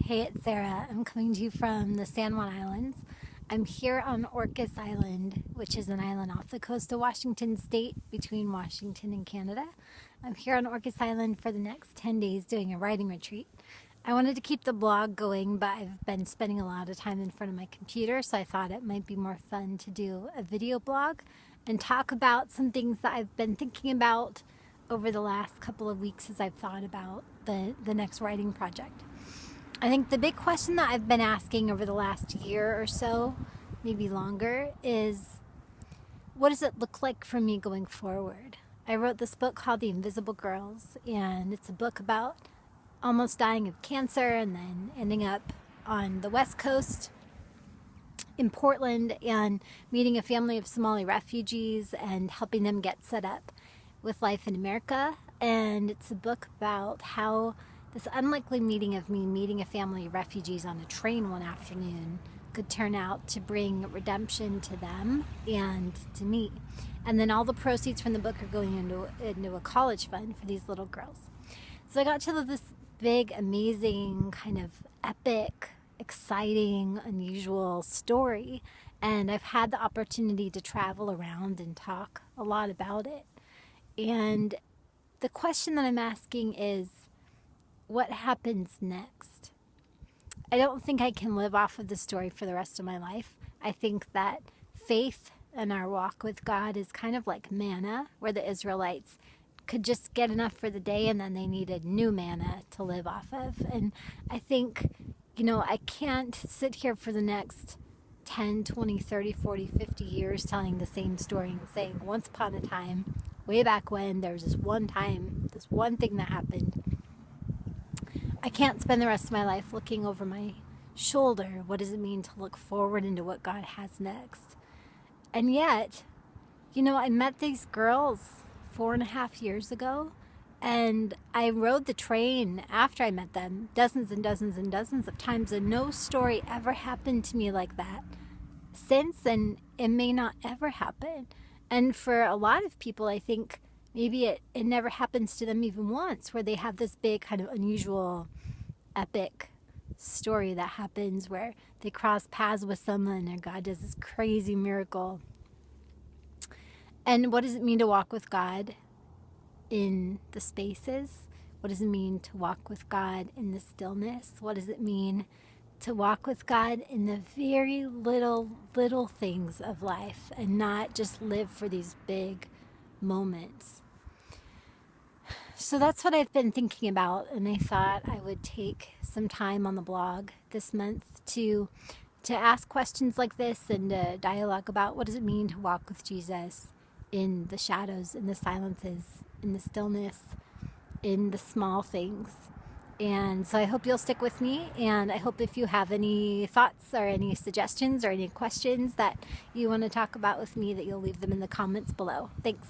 Hey, it's Sarah. I'm coming to you from the San Juan Islands. I'm here on Orcas Island, which is an island off the coast of Washington State between Washington and Canada. I'm here on Orcas Island for the next 10 days doing a writing retreat. I wanted to keep the blog going, but I've been spending a lot of time in front of my computer, so I thought it might be more fun to do a video blog and talk about some things that I've been thinking about over the last couple of weeks as I've thought about the next writing project. I think the big question that I've been asking over the last year or so, maybe longer, is what does it look like for me going forward? I wrote this book called The Invisible Girls, and it's a book about almost dying of cancer and then ending up on the West Coast in Portland and meeting a family of Somali refugees and helping them get set up with life in America. And it's a book about how this unlikely meeting of me meeting a family of refugees on a train one afternoon could turn out to bring redemption to them and to me. And then all the proceeds from the book are going into a college fund for these little girls. So I got to this big, amazing, kind of epic, exciting, unusual story. And I've had the opportunity to travel around and talk a lot about it. And the question that I'm asking is, what happens next? I don't think I can live off of the story for the rest of my life. I think that faith and our walk with God is kind of like manna, where the Israelites could just get enough for the day and then they needed new manna to live off of. And I think, I can't sit here for the next 10, 20, 30, 40, 50 years telling the same story and saying, once upon a time, way back when, there was this one time, this one thing that happened. I can't spend the rest of my life looking over my shoulder. What does it mean to look forward into what God has next? And yet, I met these girls 4.5 years ago, and I rode the train after I met them dozens and dozens and dozens of times, and no story ever happened to me like that since, and it may not ever happen. And for a lot of people, I think maybe it never happens to them even once, where they have this big kind of unusual, epic story that happens where they cross paths with someone and God does this crazy miracle. And what does it mean to walk with God in the spaces? What does it mean to walk with God in the stillness? What does it mean to walk with God in the very little things of life and not just live for these big moments? So that's what I've been thinking about, and I thought I would take some time on the blog this month to ask questions like this and to dialogue about what does it mean to walk with Jesus in the shadows, in the silences, in the stillness, in the small things. And so I hope you'll stick with me, and I hope if you have any thoughts or any suggestions or any questions that you want to talk about with me, that you'll leave them in the comments below. Thanks.